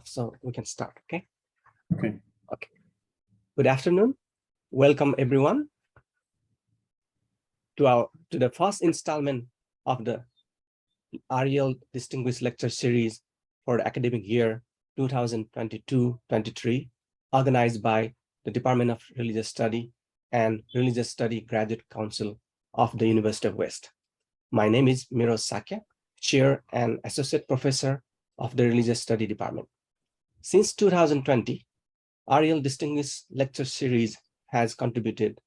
off, so we can start, okay? Okay. Okay. Good afternoon. Welcome everyone to the first installment of the REL Distinguished Lecture Series for the academic year 2022-23, organized by the Department of Religious Study and Religious Study Graduate Council of the University of West. My name is Miro Sakya, Chair and Associate Professor of the Religious Study Department. Since 2020, REL Distinguished Lecture Series has contributed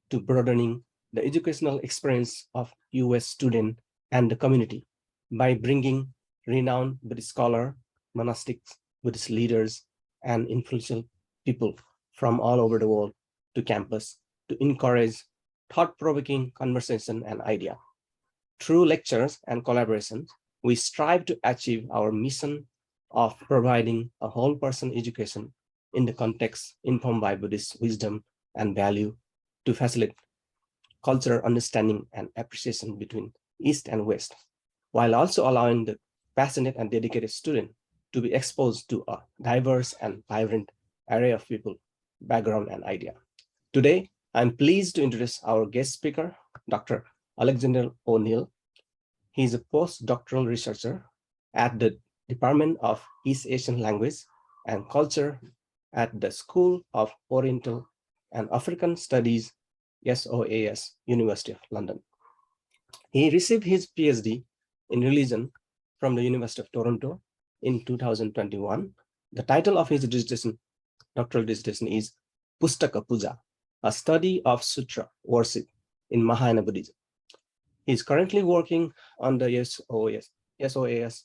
to broadening the educational experience of US students and the community by bringing renowned Buddhist scholars, monastics, Buddhist leaders, and influential people from all over the world to campus to encourage thought-provoking conversation and idea. Through lectures and collaborations, we strive to achieve our mission of providing a whole person education in the context informed by Buddhist wisdom and value to facilitate cultural understanding and appreciation between East and West, while also allowing the passionate and dedicated student to be exposed to a diverse and vibrant array of people, background, and idea. Today, I'm pleased to introduce our guest speaker, Dr. Alexander O'Neill. He is a postdoctoral researcher at the Department of East Asian Language and Culture at the School of Oriental and African Studies, SOAS, University of London. He received his PhD in religion from the University of Toronto in 2021. The title of his doctoral dissertation is Pustaka Puja, a study of Sutra worship in Mahayana Buddhism. He is currently working on the SOAS,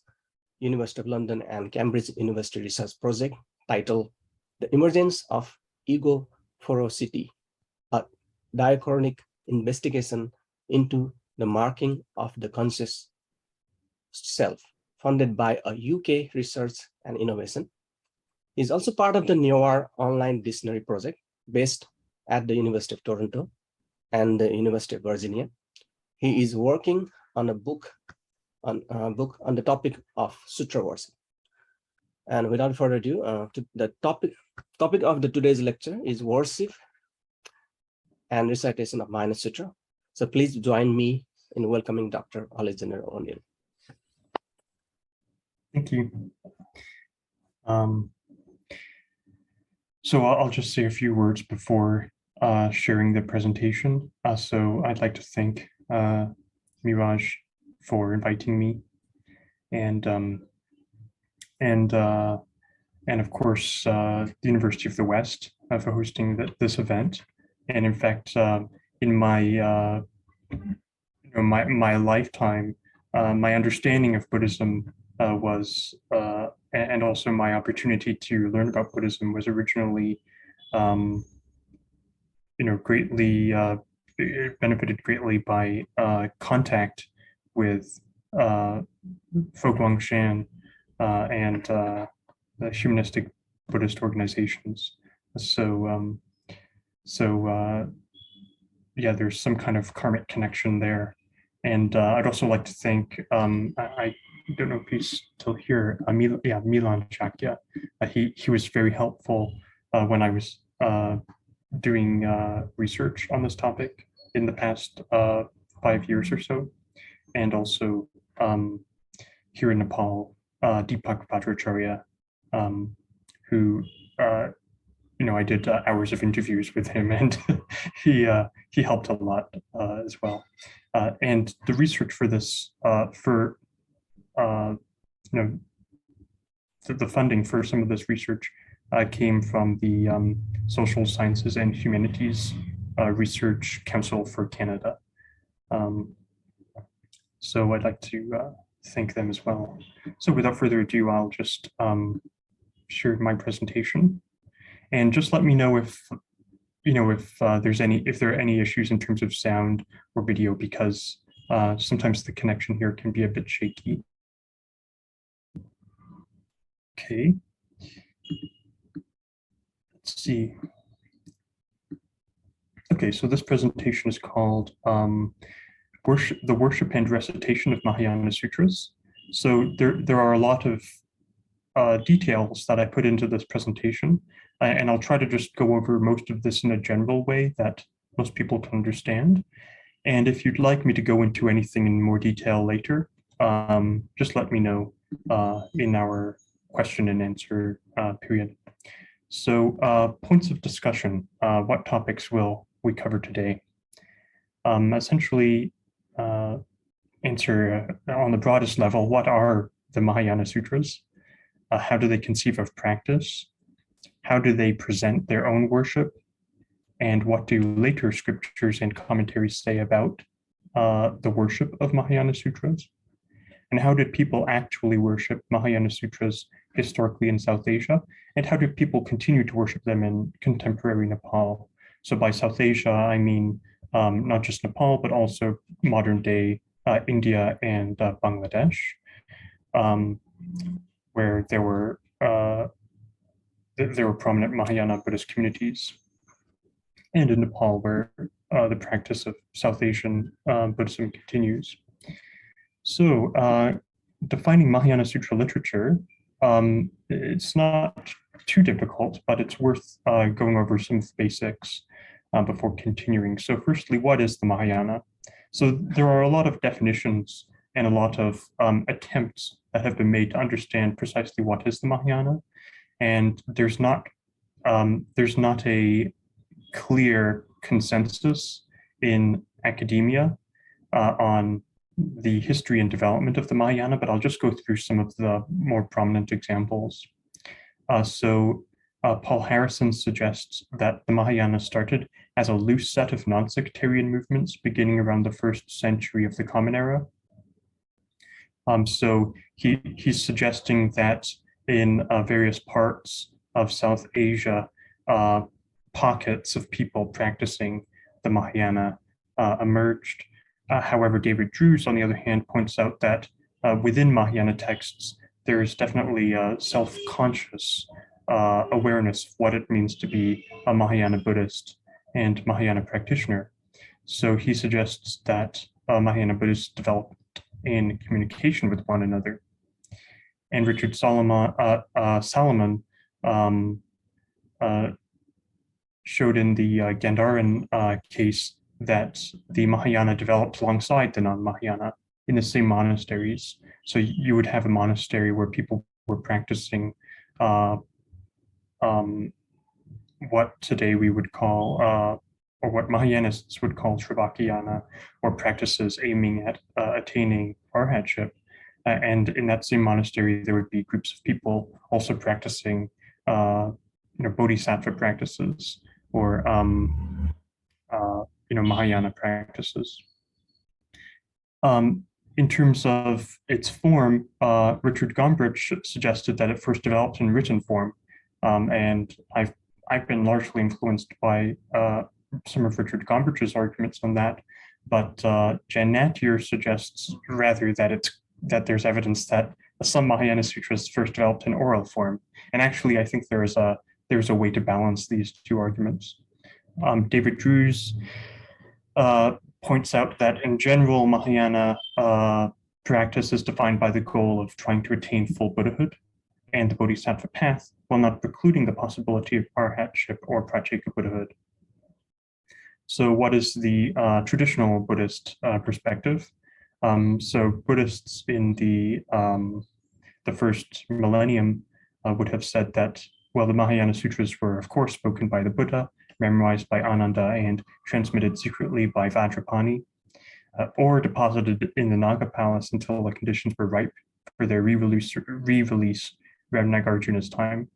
University of London and Cambridge University research project titled The Emergence of Ego Ferocity, a diachronic investigation into the marking of the conscious self, funded by a UK Research and Innovation. He is also part of the Neowar online dictionary project based at the University of Toronto and the University of Virginia. He is working on a book on the topic of Sutra worship. And without further ado, the topic of today's lecture is worship and recitation of Mahayana Sutra. So please join me in welcoming Dr. Alexander O'Neill. Thank you. So I'll just say a few words before sharing the presentation. So I'd like to thank Miraj for inviting me, and of course the University of the West for hosting this event. And in fact, in my my lifetime, my understanding of Buddhism was, and also my opportunity to learn about Buddhism was originally, greatly benefited greatly by contact with Fo Guangshan and the humanistic Buddhist organizations. So yeah, there's some kind of karmic connection there. And I'd also like to thank, I don't know if he's still here, Milan Chakya. He was very helpful when I was doing research on this topic in the past 5 years or so. And also here in Nepal, Deepak Vajrayana, who I did hours of interviews with him, and he helped a lot as well. And the research for this, the funding for some of this research came from the Social Sciences and Humanities Research Council for Canada. So I'd like to thank them as well. So without further ado, I'll just share my presentation, and just let me know if if there are any issues in terms of sound or video, because sometimes the connection here can be a bit shaky. Okay. Let's see. Okay, so this presentation is called the Worship and Recitation of Mahayana Sutras. So there are a lot of details that I put into this presentation, and I'll try to just go over most of this in a general way that most people can understand. And if you'd like me to go into anything in more detail later, just let me know in our question and answer period. So points of discussion, what topics will we cover today? Essentially, answer on the broadest level, what are the Mahayana Sutras? How do they conceive of practice? How do they present their own worship? And what do later scriptures and commentaries say about the worship of Mahayana Sutras? And how did people actually worship Mahayana Sutras historically in South Asia? And how do people continue to worship them in contemporary Nepal? So by South Asia, I mean not just Nepal, but also modern day India and Bangladesh, where there were prominent Mahayana Buddhist communities, and in Nepal, where the practice of South Asian Buddhism continues. So defining Mahayana Sutra literature, it's not too difficult, but it's worth going over some of the basics before continuing. So firstly, what is the Mahayana? So there are a lot of definitions and a lot of attempts that have been made to understand precisely what is the Mahayana. And there's not a clear consensus in academia on the history and development of the Mahayana, but I'll just go through some of the more prominent examples. Paul Harrison suggests that the Mahayana started as a loose set of non-sectarian movements beginning around the 1st century of the Common Era. So he's suggesting that in various parts of South Asia, pockets of people practicing the Mahayana emerged. However, David Drews, on the other hand, points out that within Mahayana texts, there is definitely a self-conscious awareness of what it means to be a Mahayana Buddhist and Mahayana practitioner. So he suggests that Mahayana Buddhists developed in communication with one another. And Richard Salomon showed in the Gandharan case that the Mahayana developed alongside the non-Mahayana in the same monasteries. So you would have a monastery where people were practicing what today we would call, or what Mahayanists would call Sravakayana, or practices aiming at attaining arhatship. And in that same monastery, there would be groups of people also practicing bodhisattva practices, or Mahayana practices. In terms of its form, Richard Gombrich suggested that it first developed in written form, and I've been largely influenced by some of Richard Gombrich's arguments on that. But Jan Nattier suggests rather that there's evidence that some Mahayana sutras first developed in oral form, and actually I think there's a way to balance these two arguments. David Drews points out that in general, Mahayana practice is defined by the goal of trying to attain full Buddhahood and the Bodhisattva path, while not precluding the possibility of arhatship or pratyeka Buddhahood. So what is the traditional Buddhist perspective? So Buddhists in the first millennium would have said that, well, the Mahayana Sutras were, of course, spoken by the Buddha, memorized by Ananda, and transmitted secretly by Vajrapani, or deposited in the Naga Palace until the conditions were ripe for their re-release around Nagarjuna's time.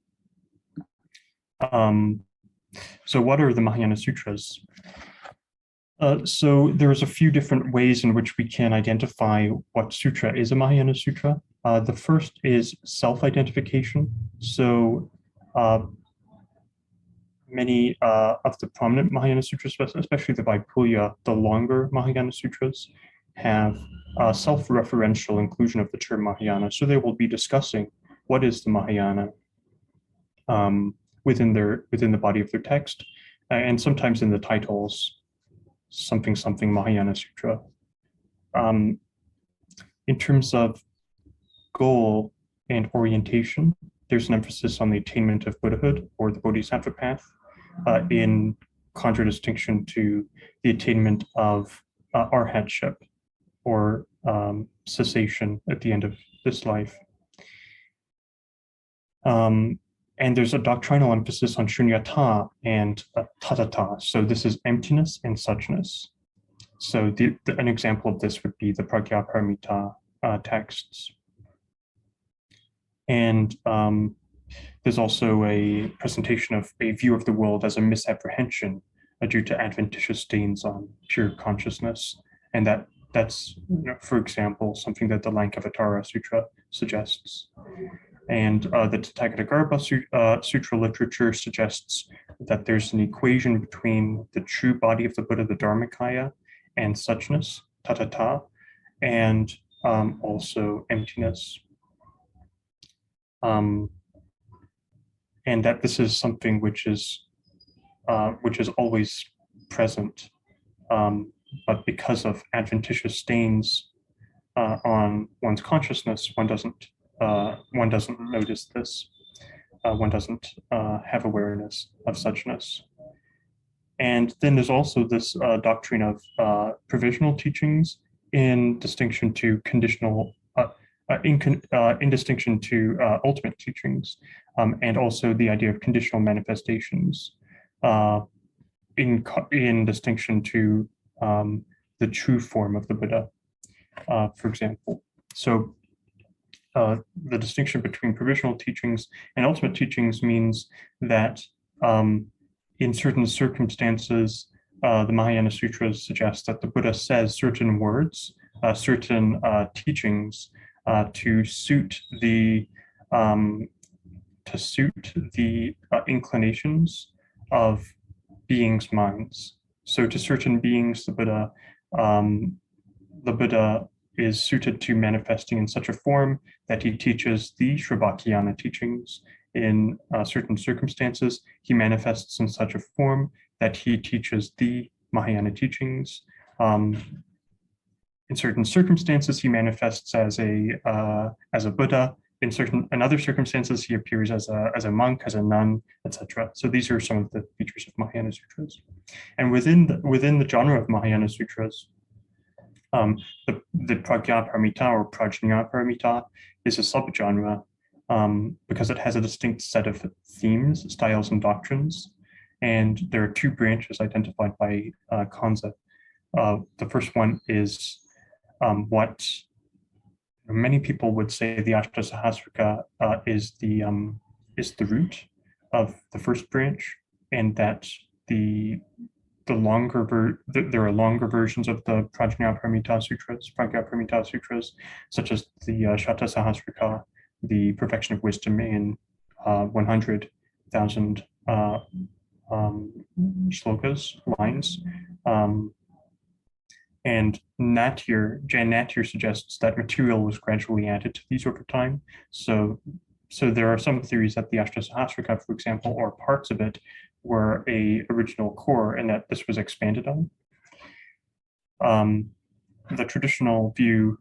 So what are the Mahayana Sutras? So there's a few different ways in which we can identify what sutra is a Mahayana Sutra. The first is self-identification. So many of the prominent Mahayana Sutras, especially the Vaipulya, the longer Mahayana Sutras, have self-referential inclusion of the term Mahayana. So they will be discussing what is the Mahayana within the body of their text, and sometimes in the titles, something Mahayana Sutra. In terms of goal, and orientation, there's an emphasis on the attainment of Buddhahood or the Bodhisattva path, in contradistinction to the attainment of arhatship or cessation at the end of this life. And there's a doctrinal emphasis on shunyata and tatata. So this is emptiness and suchness. So an example of this would be the Prajnaparamita texts. And there's also a presentation of a view of the world as a misapprehension due to adventitious stains on pure consciousness. And that's, for example, something that the Lankavatara Sutra suggests. And the Adikarma Sutra literature suggests that there's an equation between the true body of the Buddha, the Dharmakaya, and suchness, tatata, and also emptiness. And that this is something which is always present, but because of adventitious stains on one's consciousness, one doesn't notice this. One doesn't have awareness of suchness. And then there's also this doctrine of provisional teachings in distinction to conditional, in distinction to ultimate teachings, and also the idea of conditional manifestations in distinction to the true form of the Buddha, for example. So the distinction between provisional teachings and ultimate teachings means that in certain circumstances, the Mahayana Sutras suggest that the Buddha says certain words, certain teachings to suit the inclinations of beings' minds. So to certain beings, the Buddha is suited to manifesting in such a form that he teaches the Vajrayana teachings. In certain circumstances, he manifests in such a form that he teaches the Mahayana teachings. In certain circumstances, he manifests as a Buddha. In other circumstances, he appears as a monk, as a nun, etc. So these are some of the features of Mahayana Sutras. And within the genre of Mahayana Sutras, the Prajnaparamita or Prajnaparamita is a subgenre because it has a distinct set of themes, styles, and doctrines. And there are two branches identified by Conceive. The first one is what many people would say the Ashtasahasrika is the root of the first branch, and that there are longer versions of the Prajnaparamita Sutras, such as the Shatasahasrika, the Perfection of Wisdom in 100,000 shlokas, lines. And Jan Nattier suggests that material was gradually added to these over time. So there are some theories that the Ashtasahasrika, for example, or parts of it, were a original core and that this was expanded on. The traditional view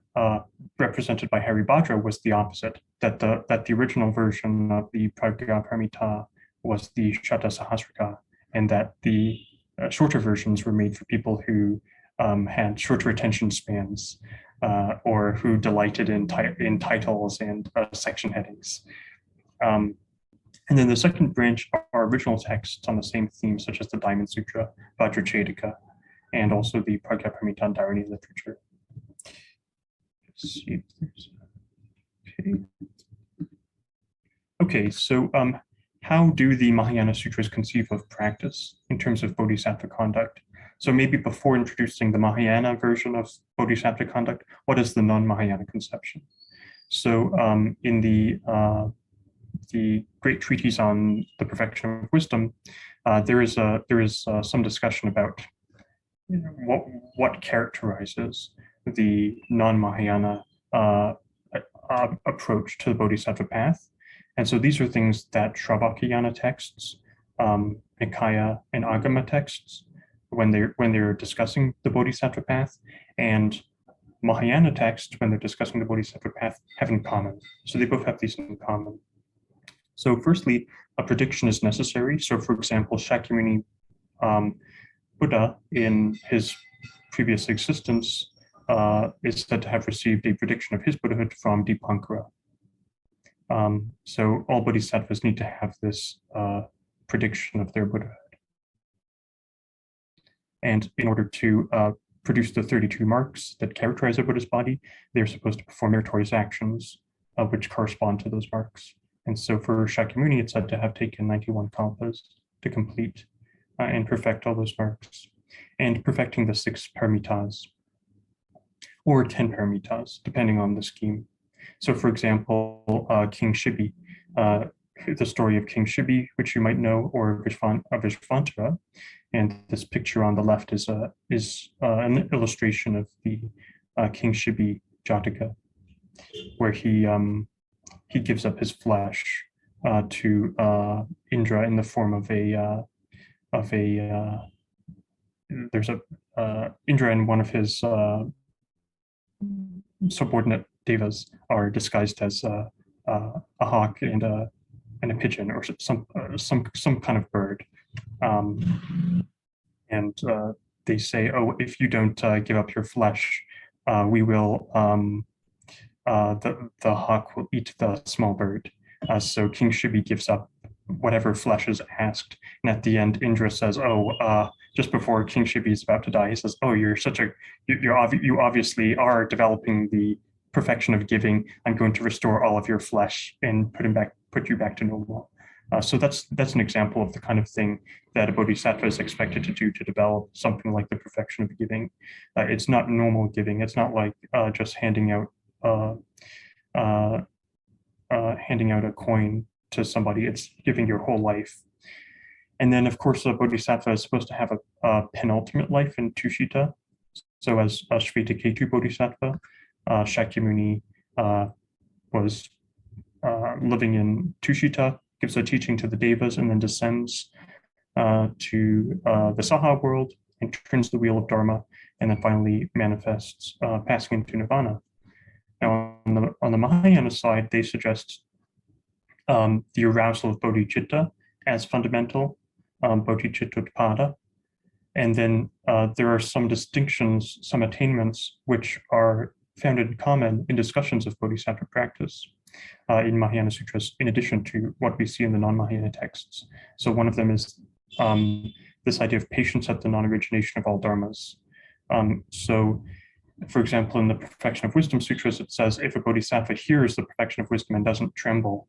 represented by Haribhadra was the opposite, that the original version of the Prajnaparamita was the Shatasahasrika, and that the shorter versions were made for people who had shorter attention spans or who delighted in titles and section headings. And then the second branch are original texts on the same theme, such as the Diamond Sutra, Vajrayana, and also the Prajnaparamita Dharani literature. Let's see if there's, okay, so how do the Mahayana Sutras conceive of practice in terms of bodhisattva conduct? So maybe before introducing the Mahayana version of bodhisattva conduct, what is the non-Mahayana conception? So in the great treatise on the perfection of wisdom, there is some discussion about what characterizes the non-Mahayana approach to the bodhisattva path. And so these are things that Shravakayana texts, Nikaya and Agama texts, when they're discussing the bodhisattva path, and Mahayana texts, when they're discussing the Bodhisattva path, have in common. So they both have these in common. So firstly, a prediction is necessary. So for example, Shakyamuni Buddha in his previous existence is said to have received a prediction of his Buddhahood from Dipankara. So all Bodhisattvas need to have this prediction of their Buddhahood. And in order to produce the 32 marks that characterize a Buddha's body, they're supposed to perform meritorious actions which correspond to those marks. And so for Shakyamuni, it's said to have taken 91 kalpas to complete and perfect all those marks, and perfecting the 6 paramitas, or 10 paramitas, depending on the scheme. So for example, King Shibi, the story of King Shibi, which you might know, or Vishvantara, and this picture on the left is an illustration of the King Shibi Jataka, where he gives up his flesh to Indra in the form of there's Indra and one of his subordinate devas are disguised as a hawk and a pigeon, or some kind of bird, and they say, "Oh, if you don't give up your flesh, we will." The hawk will eat the small bird. So King Shibi gives up whatever flesh is asked, and at the end, Indra says, "Oh." Just before King Shibi is about to die, he says, "Oh, you obviously are developing the perfection of giving. I'm going to restore all of your flesh and put you back to normal." So that's an example of the kind of thing that a bodhisattva is expected to do to develop something like the perfection of giving. It's not normal giving. It's not like just handing out a coin to somebody. It's giving your whole life. And then, of course, a bodhisattva is supposed to have a penultimate life in Tushita. So as Shvetaketu bodhisattva, Shakyamuni was living in Tushita, gives a teaching to the devas, and then descends to the Saha world and turns the wheel of Dharma, and then finally manifests, passing into Nirvana. Now, on the Mahayana side, they suggest the arousal of bodhicitta as fundamental, bodhicittotpada. And then there are some distinctions, some attainments, which are found in common in discussions of bodhisattva practice in Mahayana Sutras, in addition to what we see in the non-Mahayana texts. So one of them is this idea of patience at the non-origination of all dharmas. So, for example, in the Perfection of Wisdom Sutras, it says if a bodhisattva hears the perfection of wisdom and doesn't tremble,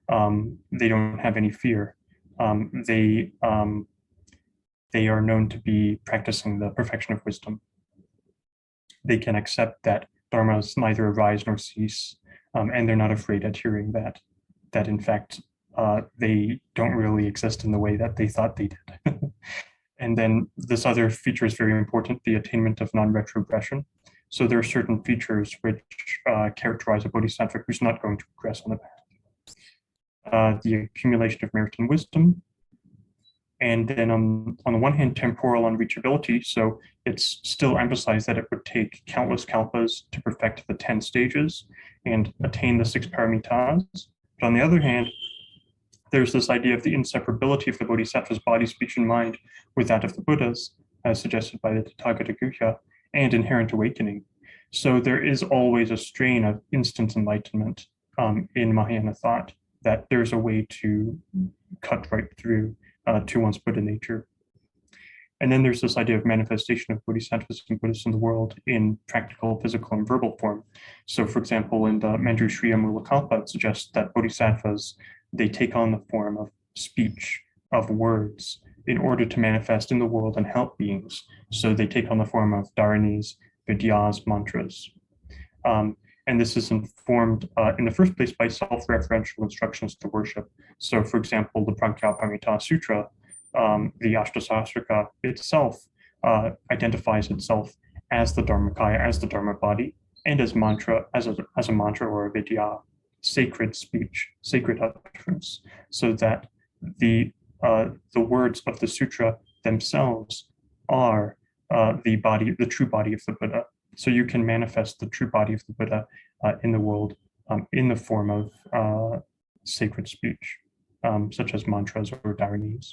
they don't have any fear. They are known to be practicing the perfection of wisdom. They can accept that dharmas neither arise nor cease, and they're not afraid at hearing that in fact they don't really exist in the way that they thought they did. And then this other feature is very important, the attainment of non-retrogression. So there are certain features which characterize a bodhisattva who's not going to progress on the path. The accumulation of merit and wisdom. And then on the one hand, temporal unreachability. So it's still emphasized that it would take countless kalpas to perfect the 10 stages and attain the 6 paramitas. But on the other hand, there's this idea of the inseparability of the bodhisattva's body, speech, and mind with that of the Buddhas, as suggested by the Tathagata Guhya, and inherent awakening. So there is always a strain of instant enlightenment in Mahayana thought, that there's a way to cut right through to one's Buddha nature. And then there's this idea of manifestation of bodhisattvas and Buddhists in the world in practical, physical, and verbal form. So for example, in the Manjushriya Mulakalpa, it suggests that bodhisattvas, they take on the form of speech, of words, in order to manifest in the world and help beings. So they take on the form of dharanis, vidyas, mantras. And this is informed in the first place by self-referential instructions to worship. So for example, the Prajnaparamita Sutra, the Ashtasasrika itself identifies itself as the Dharmakaya, as the Dharma body, and as mantra, as a mantra or a vidya, sacred speech, sacred utterance, so that the words of the sutra themselves are the body, the true body of the Buddha. So you can manifest the true body of the Buddha in the world in the form of sacred speech, such as mantras or dharanis.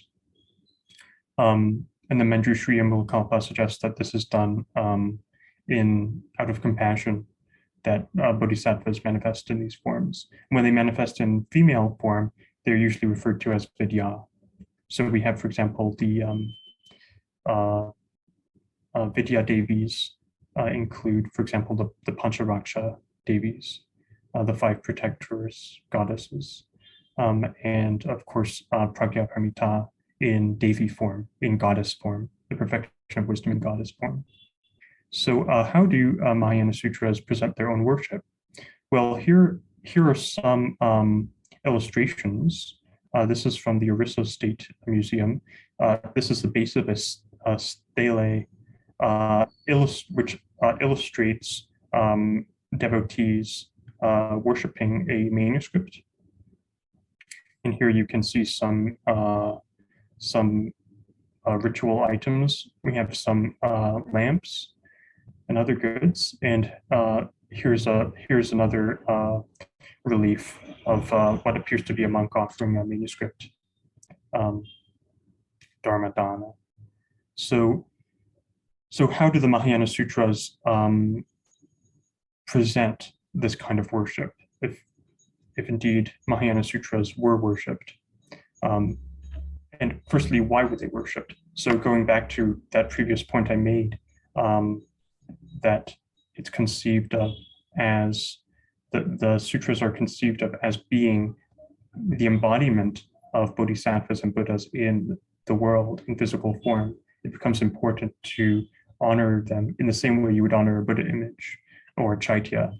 And the Manjushriya Mulakalpa suggests that this is done out of compassion, that bodhisattvas manifest in these forms. When they manifest in female form, they're usually referred to as vidya. So we have, for example, the Vidya Devis include, for example, the Pancharaksha Devis, the 5 protectors, goddesses, and of course, Pragya Paramita in Devi form, in goddess form, the perfection of wisdom in goddess form. So how do Mahayana Sutras present their own worship? Well, here are some illustrations. This is from the Orissa State Museum. This is the base of a stele which illustrates devotees worshiping a manuscript. And here you can see some ritual items. We have some lamps and other goods. And here's another relief of what appears to be a monk offering a manuscript, Dharmadana. So how do the Mahayana Sutras present this kind of worship, if indeed Mahayana Sutras were worshipped? And firstly, why were they worshipped? So going back to that previous point I made, that it's conceived of as, the sutras are conceived of as being the embodiment of bodhisattvas and Buddhas in the world in physical form. It becomes important to honor them in the same way you would honor a Buddha image or a Chaitya,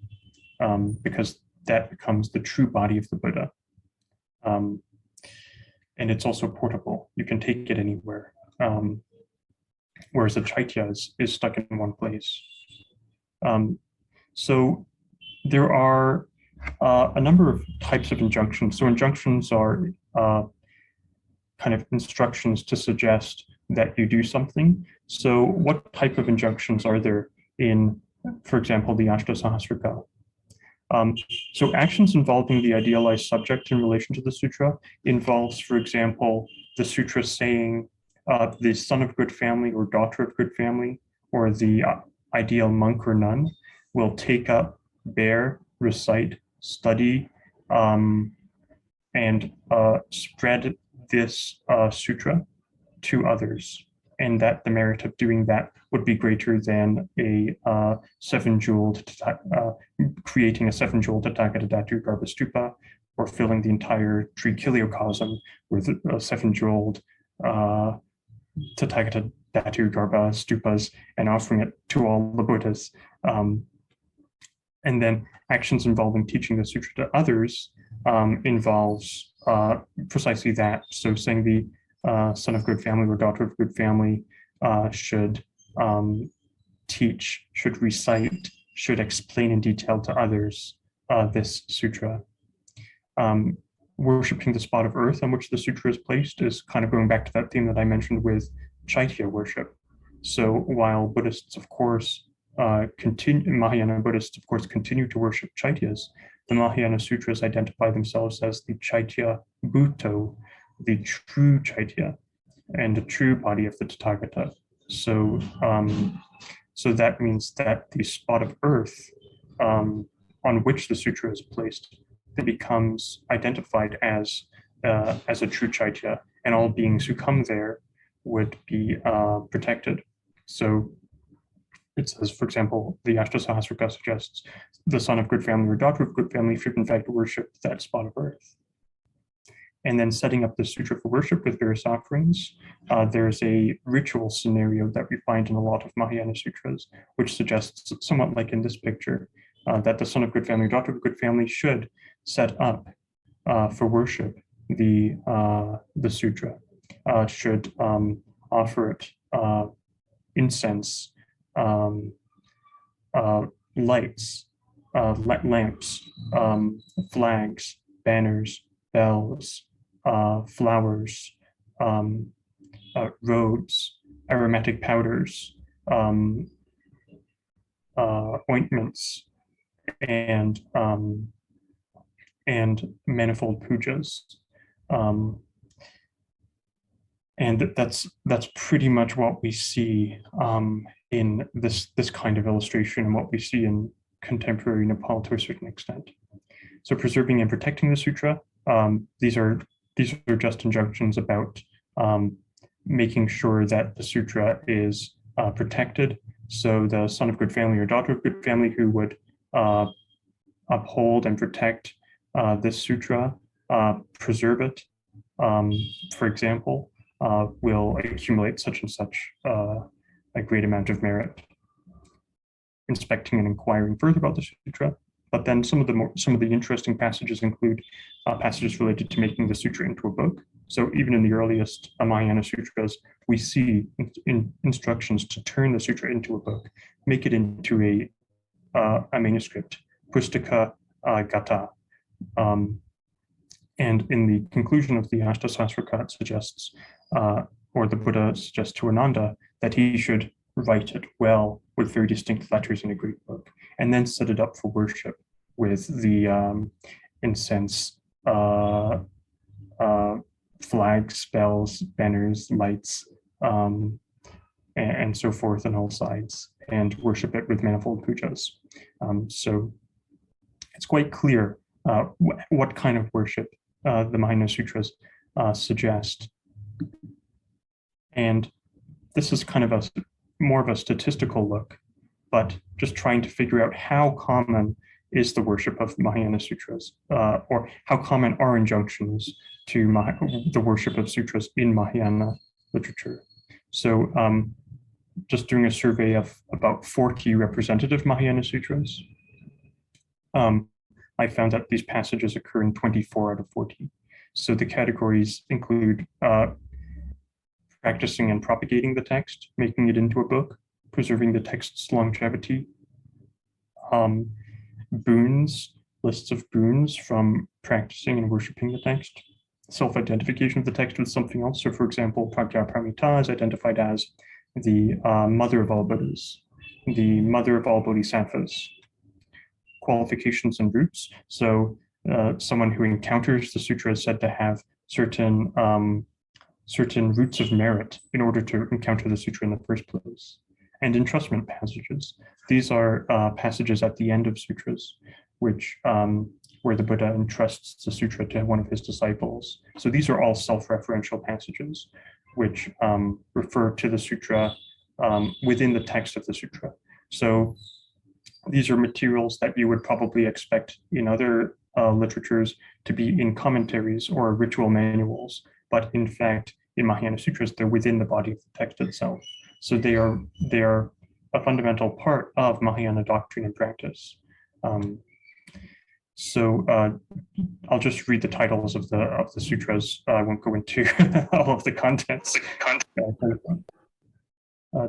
because that becomes the true body of the Buddha. And it's also portable. You can take it anywhere, whereas a Chaitya is stuck in one place. So there are a number of types of injunctions. So injunctions are kind of instructions to suggest that you do something. So what type of injunctions are there in, for example, the Ashtasahasrika? So actions involving the idealized subject in relation to the sutra involves, for example, the sutra saying the son of good family or daughter of good family, or the ideal monk or nun will take up, bear, recite, study, and spread this sutra to others, and that the merit of doing that would be greater than a creating a 7-jeweled Tathagata Dhatu Garbha Stupa, or filling the entire Trikiliocosm with 7-jeweled Tathagata Dhatu Garbha Stupas and offering it to all the Buddhas. And then actions involving teaching the sutra to others involves precisely that. So saying the son of good family or daughter of good family should teach, should recite, should explain in detail to others this sutra. Worshipping the spot of earth on which the sutra is placed is kind of going back to that theme that I mentioned with Chaitya worship. So while Buddhists, of course, Mahayana Buddhists, of course, continue to worship Chaityas, the Mahayana Sutras identify themselves as the Chaitya Bhutto, the true Chaitya, and the true body of the Tathagata. So, so that means that the spot of earth on which the sutra is placed, it becomes identified as a true Chaitya, and all beings who come there would be protected. So it says, for example, the Ashtasahasrika suggests the son of good family or daughter of good family should in fact worship that spot of earth. And then setting up the sutra for worship with various offerings. There's a ritual scenario that we find in a lot of Mahayana sutras, which suggests, somewhat like in this picture, that the son of good family or daughter of good family should set up for worship the sutra, should offer it incense, lights, lamps, flags, banners, bells, flowers, robes, aromatic powders, ointments and manifold pujas. And that's pretty much what we see in this kind of illustration and what we see in contemporary Nepal to a certain extent. So preserving and protecting the sutra, these are just injunctions about making sure that the sutra is protected. So the son of good family or daughter of good family who would uphold and protect this sutra, preserve it, for example, will accumulate such and such a great amount of merit. Inspecting and inquiring further about the sutra, but then some of the interesting passages include passages related to making the sutra into a book. So even in the earliest Mahayana sutras, we see instructions to turn the sutra into a book, make it into a manuscript, pustaka gata. And in the conclusion of the Ashtasasraka, it suggests, or the Buddha suggests to Ananda, that he should write it well with very distinct letters in a Greek book, and then set it up for worship with the incense, flags, bells, banners, lights, and so forth on all sides, and worship it with manifold pujas. So it's quite clear what kind of worship the Mahayana Sutras suggest. And this is kind of more of a statistical look, but just trying to figure out how common is the worship of Mahayana Sutras, or how common are injunctions to the worship of sutras in Mahayana literature. So just doing a survey of about 40 representative Mahayana Sutras, I found that these passages occur in 24 out of 40. So the categories include practicing and propagating the text, making it into a book, preserving the text's longevity, boons, lists of boons from practicing and worshiping the text, self-identification of the text with something else. So for example, Pragya Paramita is identified as the mother of all Buddhas, the mother of all Bodhisattvas. Qualifications and roots. So someone who encounters the sutra is said to have certain roots of merit in order to encounter the sutra in the first place. And entrustment passages. These are passages at the end of sutras, which where the Buddha entrusts the sutra to one of his disciples. So these are all self-referential passages, which refer to the sutra within the text of the sutra. So these are materials that you would probably expect in other literatures to be in commentaries or ritual manuals, but in fact, in Mahayana Sutras, they're within the body of the text itself. So they are a fundamental part of Mahayana doctrine and practice. So I'll just read the titles of the sutras. I won't go into all of the contents.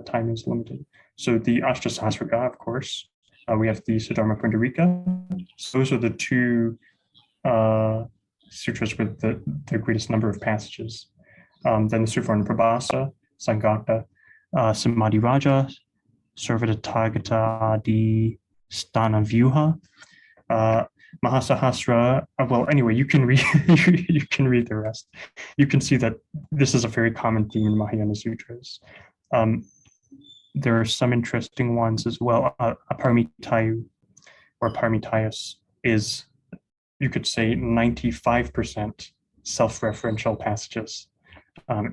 Time is limited. So the Ashtasasraka, of course. We have the Siddharma Pundarika. So those are the two sutras with the greatest number of passages. Then the Suvarna Prabhasa, Sangaka, Samadhi Raja, Sarvadattagata Adi Sthana Vyuha, Mahasahasra. Well, anyway, you can read you can read the rest. You can see that this is a very common theme in Mahayana Sutras. There are some interesting ones as well. Aparamitayu or Paramitayas is, you could say, 95% self-referential passages.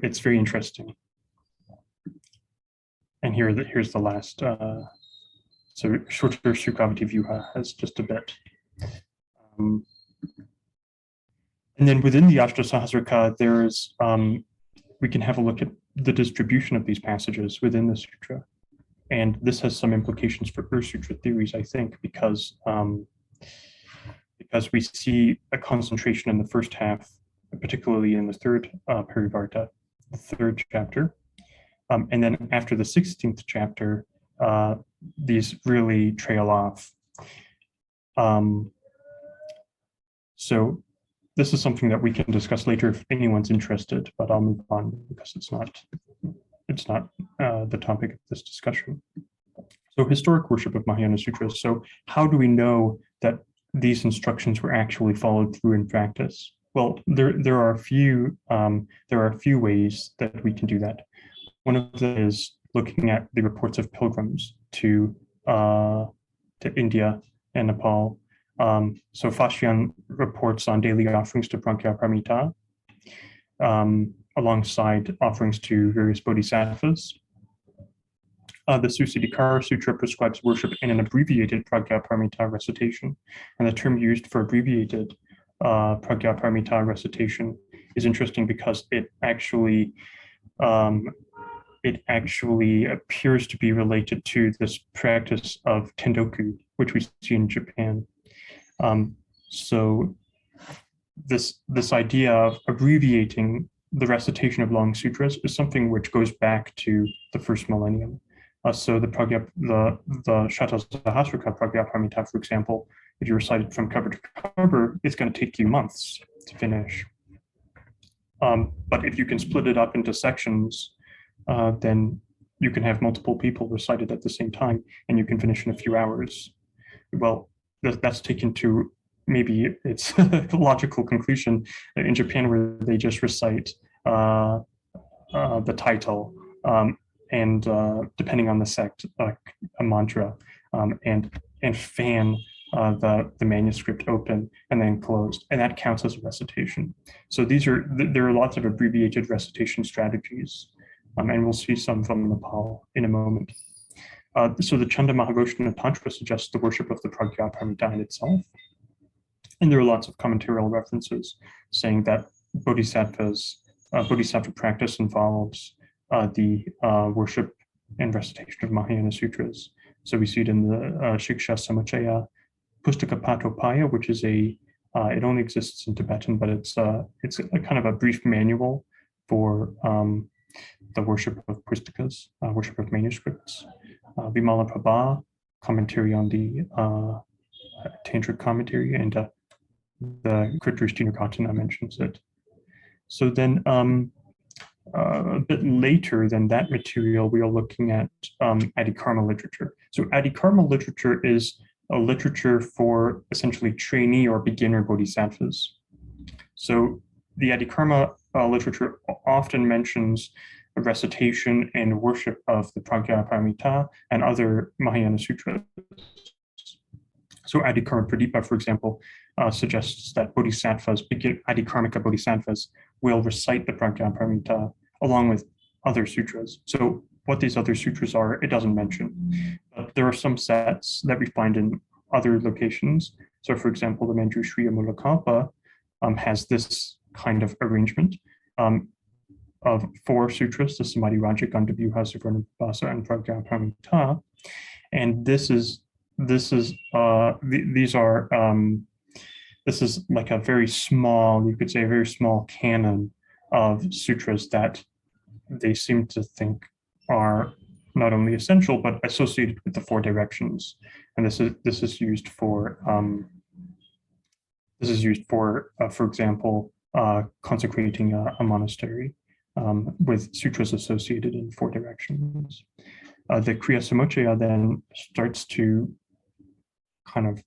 It's very interesting. And here's the last. So Shutra Sukhavati Vyuha has just a bit. And then within the Ashtasasraka, there's we can have a look at the distribution of these passages within the sutra. And this has some implications for Ur-Sutra theories, I think, because we see a concentration in the first half, particularly in the third Parivarta, the third chapter. And then after the 16th chapter, these really trail off. So this is something that we can discuss later if anyone's interested, but I'll move on because it's not the topic of this discussion. So historic worship of Mahayana Sutras. So how do we know that these instructions were actually followed through in practice? Well, there are a few ways that we can do that. One of them is looking at the reports of pilgrims to India and Nepal. So Fashion reports on daily offerings to Pragya alongside offerings to various bodhisattvas. The Adikarma Sutra prescribes worship in an abbreviated Pragya recitation, and the term used for abbreviated Pragya recitation is interesting because it actually appears to be related to this practice of tendoku, which we see in Japan. So this idea of abbreviating the recitation of long sutras is something which goes back to the first millennium. So the Shatasahasraka Pragya, for example, if you recite it from cover to cover, it's going to take you months to finish. But if you can split it up into sections, then you can have multiple people recite it at the same time, and you can finish in a few hours. Well, that's taken to maybe it's a logical conclusion in Japan, where they just recite the title and depending on the sect, a mantra, and fan the manuscript open and then closed, and that counts as a recitation. So there are lots of abbreviated recitation strategies, and we'll see some from Nepal in a moment. So the Chanda Mahagoshana Tantra suggests the worship of the Pragya Paramita itself. And there are lots of commentarial references saying that bodhisattva practice involves the worship and recitation of Mahayana Sutras. So we see it in the Shiksha Samuchaya Pustakapatopaya, which is it only exists in Tibetan, but it's a kind of a brief manual for the worship of pustakas, worship of manuscripts. Vimala Prabha, commentary on the Tantric commentary, and the Kritrishtinargatana mentions it. So then a bit later than that material, we are looking at Adikarma literature. So Adikarma literature is a literature for essentially trainee or beginner bodhisattvas. So the Adikarma literature often mentions a recitation and worship of the Pragya Paramita and other Mahayana Sutras. So Adikarma Pradipa, for example, suggests that bodhisattvas, Adikarmika bodhisattvas, will recite the Pragya Paramita along with other sutras. So what these other sutras are, it doesn't mention. But there are some sets that we find in other locations. So for example, the Manjushriya Mulakampa has this kind of arrangement of 4 sutras, the Samadhi Raja, Gandhabhyuha, Suvarnabhasa, and Pragya Paramita. And this is like a very small, you could say a very small canon of sutras that they seem to think are not only essential but associated with the 4 directions. And this is used for for example, consecrating a monastery with sutras associated in 4 directions. The Kriya Samuchaya then starts to kind of,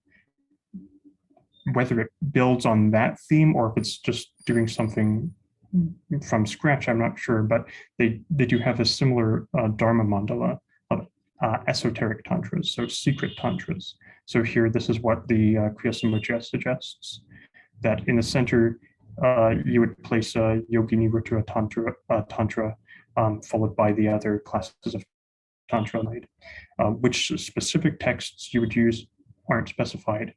whether it builds on that theme or if it's just doing something from scratch, I'm not sure, but they do have a similar Dharma mandala of esoteric tantras, so secret tantras. So here, this is what the Kriya Samuchaya suggests, that in the center, you would place a Yogini Rutura Tantra, followed by the other classes of Tantra. Which specific texts you would use aren't specified,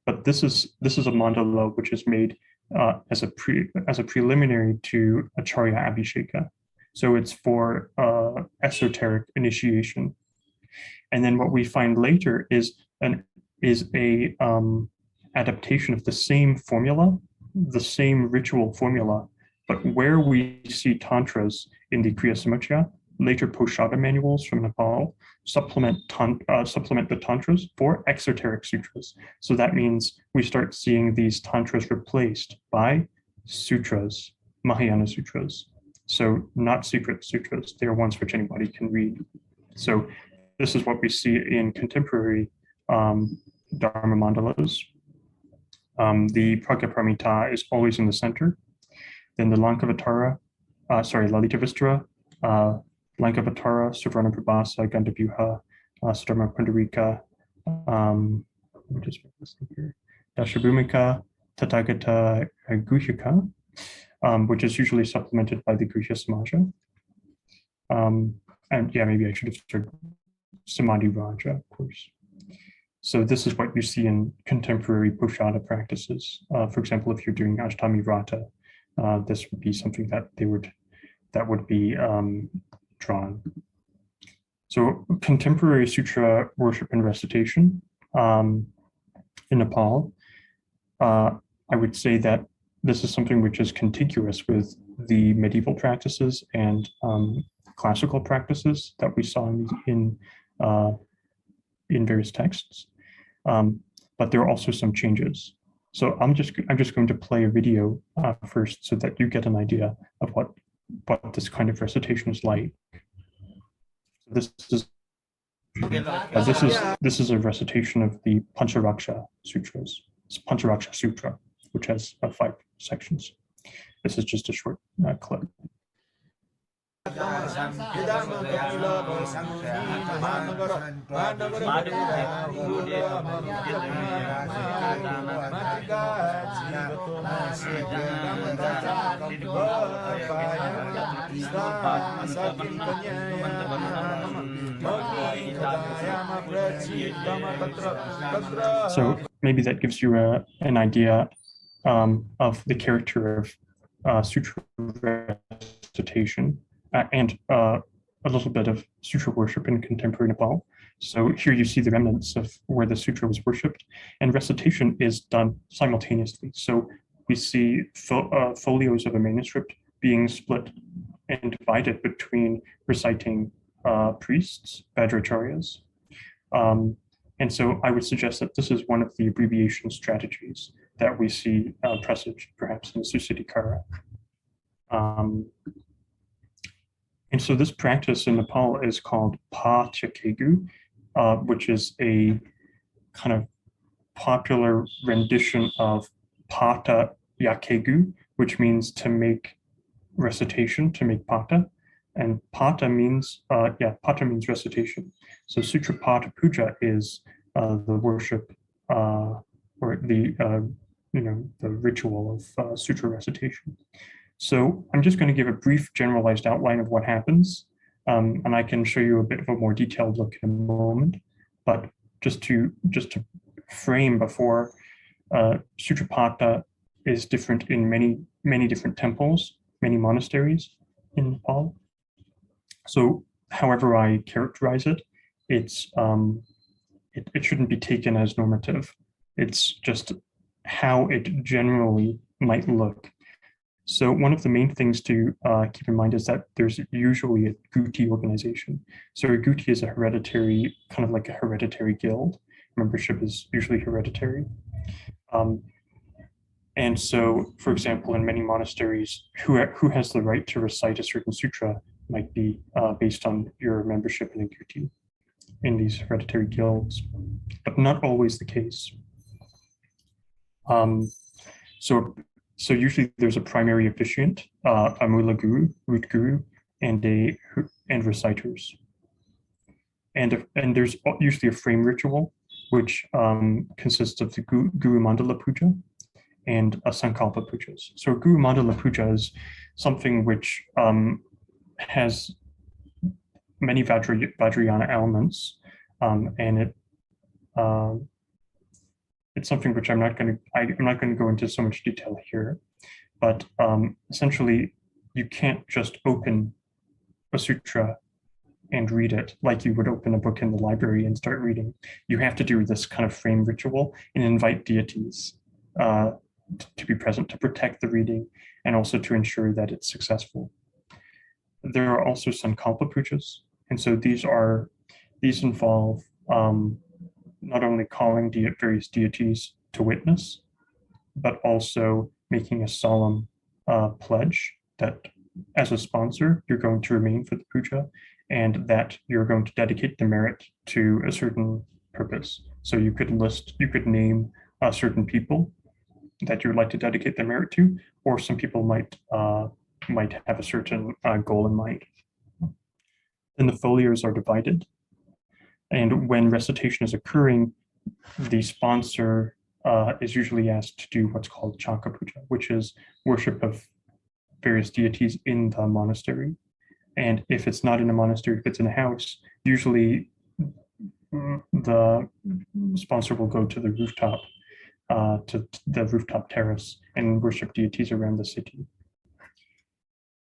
but this is a mandala which is made as a preliminary to Acharya Abhisheka. So it's for esoteric initiation. And then what we find later is a adaptation of the same formula, the same ritual formula, but where we see tantras in the Kriya Samuchaya, later Poshada manuals from Nepal supplement the tantras for exoteric sutras. So that means we start seeing these tantras replaced by sutras, Mahayana sutras. So not secret sutras, they are ones which anybody can read. So this is what we see in contemporary Dharma mandalas. The Pragyaparamita is always in the center. Then the Lankavatara, Lalita Vistara, Lankavatara, Suvarnaprabhasa, Gandhabhyuha, Sudharma Pundarika, Dashabhumika, Tathagata Guhyaka, which is usually supplemented by the Grihya Samaja. And yeah, maybe I should have started Samadhi Raja, of course. So this is what you see in contemporary Poshada practices. For example, if you're doing Ashtami Vrata, this would be something that would be drawn. So contemporary sutra worship and recitation in Nepal, I would say that this is something which is contiguous with the medieval practices and classical practices that we saw in various texts. But there are also some changes. So I'm just going to play a video first so that you get an idea of what this kind of recitation is like. This is a recitation of the Pancharaksha Sutras. It's Pancharaksha Sutra, which has 5 sections. This is just a short clip. So maybe that gives you an idea of the character of sutra recitation and a little bit of sutra worship in contemporary Nepal. So here you see the remnants of where the sutra was worshipped, and recitation is done simultaneously. So we see folios of a manuscript being split and divided between reciting priests, Vajracharyas. And so I would suggest that this is one of the abbreviation strategies that we see presaged perhaps in the Susiddhikara. And so this practice in Nepal is called Pa Tyakegu, which is a kind of popular rendition of Pata Yakegu, which means to make recitation, to make pata. And pata means, pata means recitation. So Sutra Pata Puja is the worship or the ritual of sutra recitation. So I'm just going to give a brief generalized outline of what happens, and I can show you a bit of a more detailed look in a moment. But just to frame before, Sutra Pata is different in many different temples, many monasteries in Nepal. So however I characterize it, it shouldn't be taken as normative. It's just how it generally might look. So one of the main things to keep in mind is that there's usually a Guti organization. So a Guti is a hereditary, kind of like a hereditary guild. Membership is usually hereditary. And so, for example, in many monasteries, who has the right to recite a certain sutra might be based on your membership in a Guti in these hereditary guilds, but not always the case. So usually there's a primary officiant, a mula guru, root guru, and reciters. And there's usually a frame ritual, which consists of the Guru Mandala Puja and a Sankalpa Pujas. So Guru Mandala Puja is something which has many Vajrayana elements, and it's something which I'm not going to go into so much detail here, but essentially you can't just open a sutra and read it like you would open a book in the library and start reading. You have to do this kind of frame ritual and invite deities to be present to protect the reading and also to ensure that it's successful. There are also Sankalpa Pujas, and so these involve not only calling various deities to witness, but also making a solemn pledge that as a sponsor, you're going to remain for the puja and that you're going to dedicate the merit to a certain purpose. So you could name certain people that you would like to dedicate the merit to, or some people might have a certain goal in mind. Then the folios are divided, and when recitation is occurring, the sponsor is usually asked to do what's called Chaka Puja, which is worship of various deities in the monastery. And if it's not in a monastery, if it's in a house, usually the sponsor will go to the rooftop, terrace, and worship deities around the city.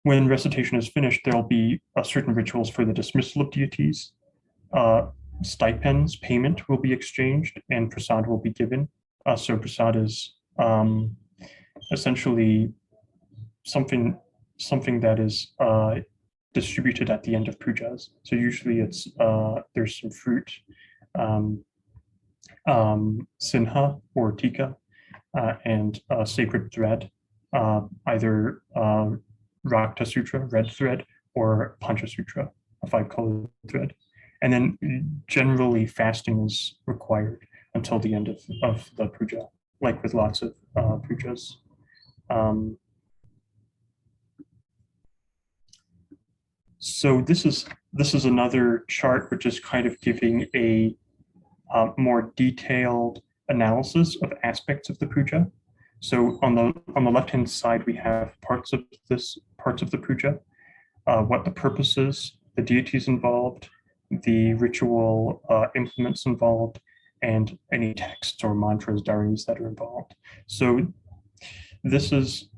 When recitation is finished, there'll be certain rituals for the dismissal of deities. Stipends, payment will be exchanged, and prasad will be given. So prasad is essentially something that is distributed at the end of pujas. So usually it's there's some fruit, sinha or tika, and sacred thread, either Rakta Sutra, red thread, or Pancha Sutra, a 5-colored thread. And then generally fasting is required until the end of the puja, like with lots of pujas. So this is another chart which is kind of giving a more detailed analysis of aspects of the puja. So on the left-hand side, we have parts of the puja, what the purpose is, the deities involved, the ritual implements involved, and any texts or mantras, dharis that are involved. So this is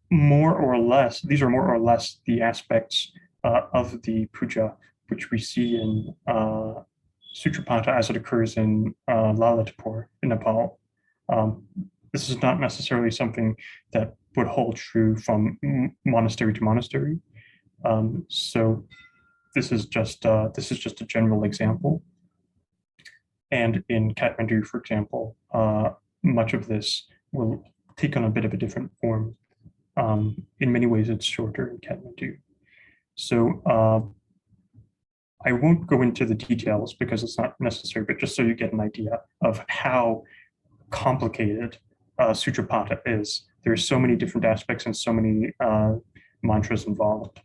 more or less, these are more or less the aspects of the puja which we see in Sutrapata as it occurs in Lalitpur in Nepal. This is not necessarily something that would hold true from monastery to monastery. So this is just a general example. And in Kathmandu, for example, much of this will take on a bit of a different form. In many ways, it's shorter in Kathmandu. So I won't go into the details because it's not necessary, but just so you get an idea of how complicated Sutrapata is. There's so many different aspects and so many mantras involved.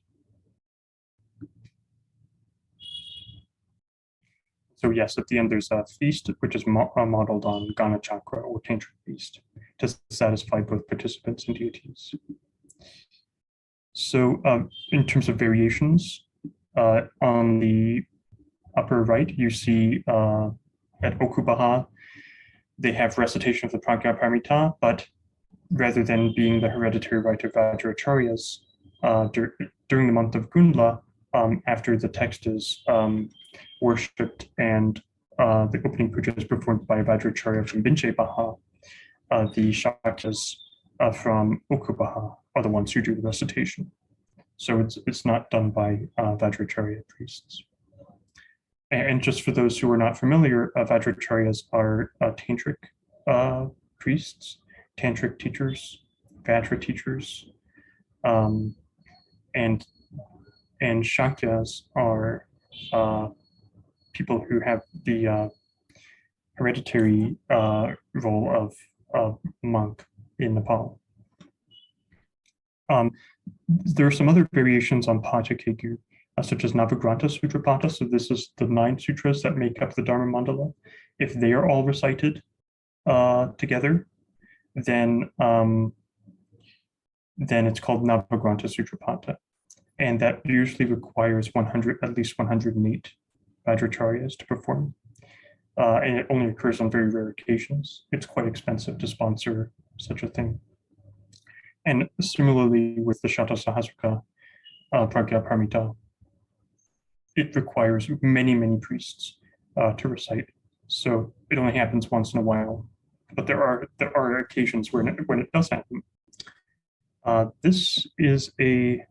So yes, at the end there's a feast which is modeled on Gana Chakra or Tantric feast to satisfy both participants and deities. So in terms of variations, on the upper right, you see at Okubaha, they have recitation of the Prajnaparamita, but rather than being the hereditary rite of Vajracharyas, during the month of Gundla, after the text is worshipped and the opening puja is performed by Vajracharya from Binche-Baha, the Shakyas from Okubaha are the ones who do the recitation. So it's not done by Vajracharya priests. And just for those who are not familiar, Vajracharyas are tantric priests, tantric teachers, Vajra teachers, and Shakyas are people who have the hereditary role of monk in Nepal. There are some other variations on Pachakegu, such as Navagranta Sutrapata. So this is the 9 sutras that make up the Dharma Mandala. If they are all recited together, then it's called Navagranta Sutrapata. And that usually requires at least 108 Vajracharyas to perform. And it only occurs on very rare occasions. It's quite expensive to sponsor such a thing. And similarly with the Shata Sahasraka Prajnaparamita, it requires many, many priests to recite. So it only happens once in a while, but there are occasions when it does happen. This is a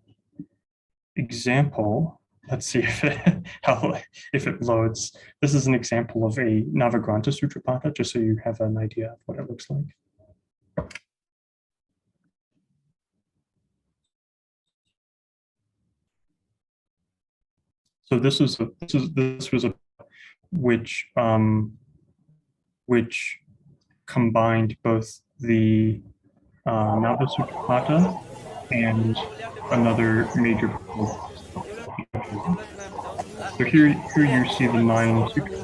example. Let's see if it loads. This is an example of a Navagranta Sutrapata, just so you have an idea of what it looks like. So this was a which combined both the Nava Sutapata and another major book. So here you see the 9 sutras.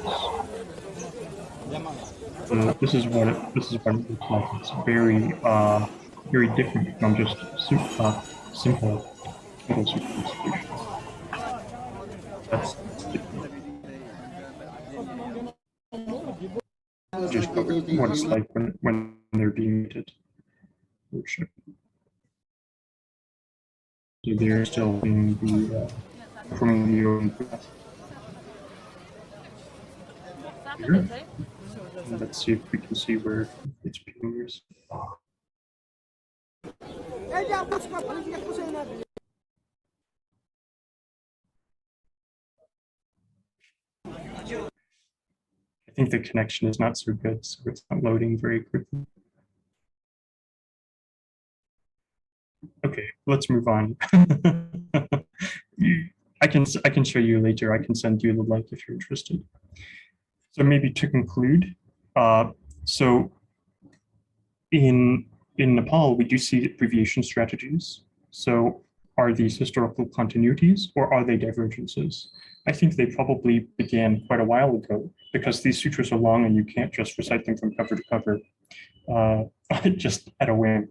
This is what it looks like. It's very different from just simple sutra recitation. That's just what it's like when they're being muted. Worship. So they're still in the performing the yoga breath. Here. And let's see if we can see where it's being used. I think the connection is not so good, so it's not loading very quickly. Okay, let's move on. I can show you later. I can send you the link if you're interested. So maybe to conclude, so in Nepal, we do see abbreviation strategies. So are these historical continuities or are they divergences? I think they probably began quite a while ago because these sutras are long and you can't just recite them from cover to cover just at a whim.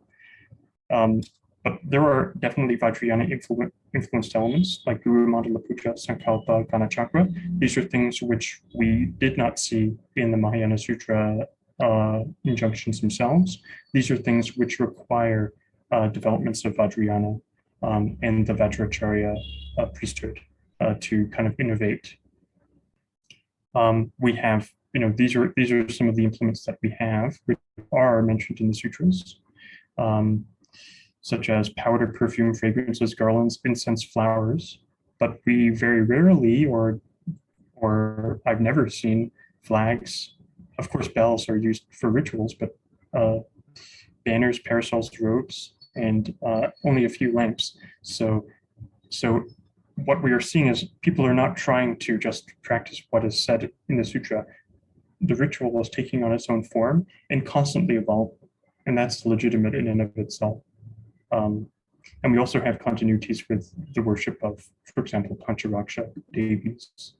But there are definitely Vajrayana influenced elements like Guru Mandala Puja, Sankalpa, Gana Chakra. These are things which we did not see in the Mahayana Sutra injunctions themselves. These are things which require developments of Vajrayana and the Vajracharya priesthood to kind of innovate. We have, these are some of the implements that we have, which are mentioned in the sutras. Such as powder, perfume, fragrances, garlands, incense, flowers. But we very rarely, or I've never seen flags. Of course, bells are used for rituals, but banners, parasols, robes, and only a few lamps. So what we are seeing is people are not trying to just practice what is said in the sutra. The ritual is taking on its own form and constantly evolving, and that's legitimate in and of itself. And we also have continuities with the worship of, for example, Pancharaksha devis.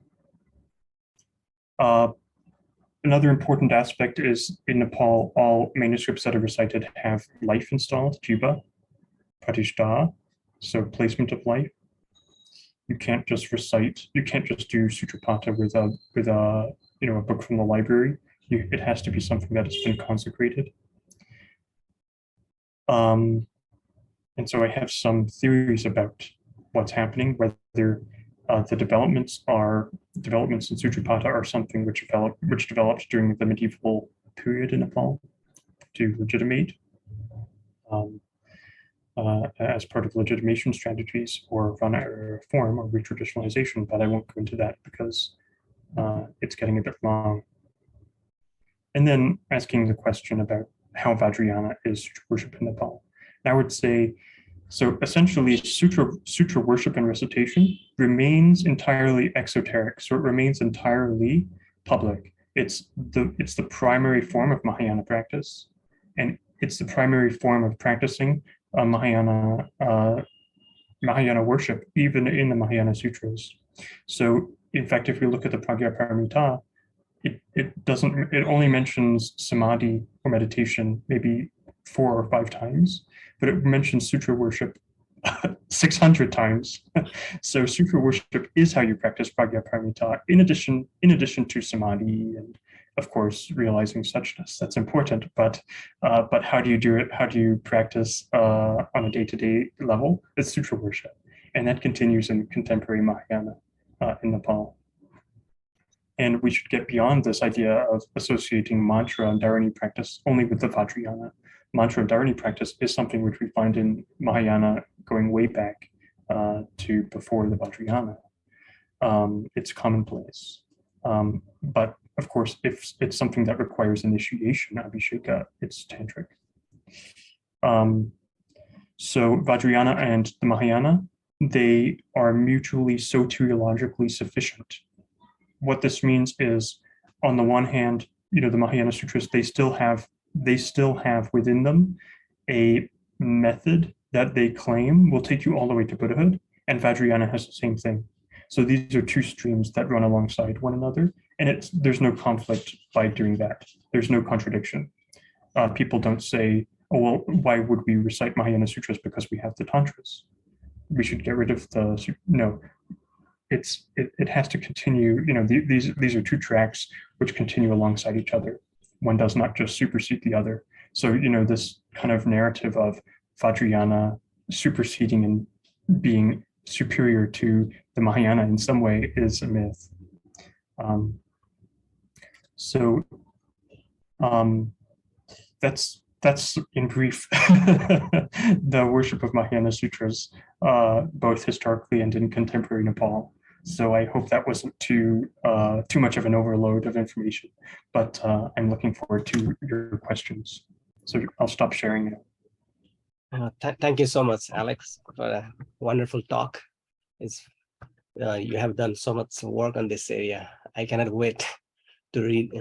Another important aspect is in Nepal, all manuscripts that are recited have life installed, jiva, pratishta, so placement of life. You can't just recite, you can't just do Sutrapata with a book from the library. It has to be something that has been consecrated. And so I have some theories about what's happening, whether the developments in Sutrapata are something which developed during the medieval period in Nepal to legitimate as part of legitimation strategies or reform or retraditionalization, but I won't go into that because it's getting a bit long. And then asking the question about how Vajrayana is Sutra worship in Nepal. I would say, so essentially Sutra worship and recitation remains entirely exoteric. So it remains entirely public. It's the primary form of Mahayana practice. And it's the primary form of practicing Mahayana worship, even in the Mahayana Sutras. So in fact, if we look at the Pragya-paramita, it only mentions samadhi or meditation maybe 4 or 5 times, but it mentions sutra worship 600 times. So sutra worship is how you practice Pragya-paramita in addition to samadhi and of course realizing suchness. That's important, but how do you do it? How do you practice on a day-to-day level? It's sutra worship, and that continues in contemporary Mahayana in Nepal. And we should get beyond this idea of associating mantra and dharani practice only with the Vajrayana. Mantra and dharani practice is something which we find in Mahayana going way back to before the Vajrayana. It's commonplace. But of course, if it's something that requires initiation, abhisheka, it's tantric. So Vajrayana and the Mahayana they are mutually soteriologically sufficient. What this means is, on the one hand, the Mahayana Sutras, they still have within them a method that they claim will take you all the way to Buddhahood, and Vajrayana has the same thing. So these are two streams that run alongside one another, and there's no conflict by doing that. There's no contradiction. People don't say, oh, well, why would we recite Mahayana Sutras because we have the Tantras? We should get rid of the, no, it has to continue. These are two tracks which continue alongside each other. One does not just supersede the other. So, this kind of narrative of Vajrayana superseding and being superior to the Mahayana in some way is a myth. That's in brief the worship of Mahayana Sutras, both historically and in contemporary Nepal. So I hope that wasn't too much of an overload of information, but I'm looking forward to your questions. So I'll stop sharing now. Thank you so much, Alex, for a wonderful talk. You have done so much work on this area. I cannot wait to read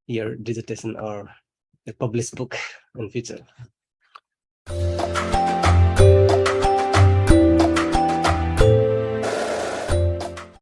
your dissertation or the published book in future.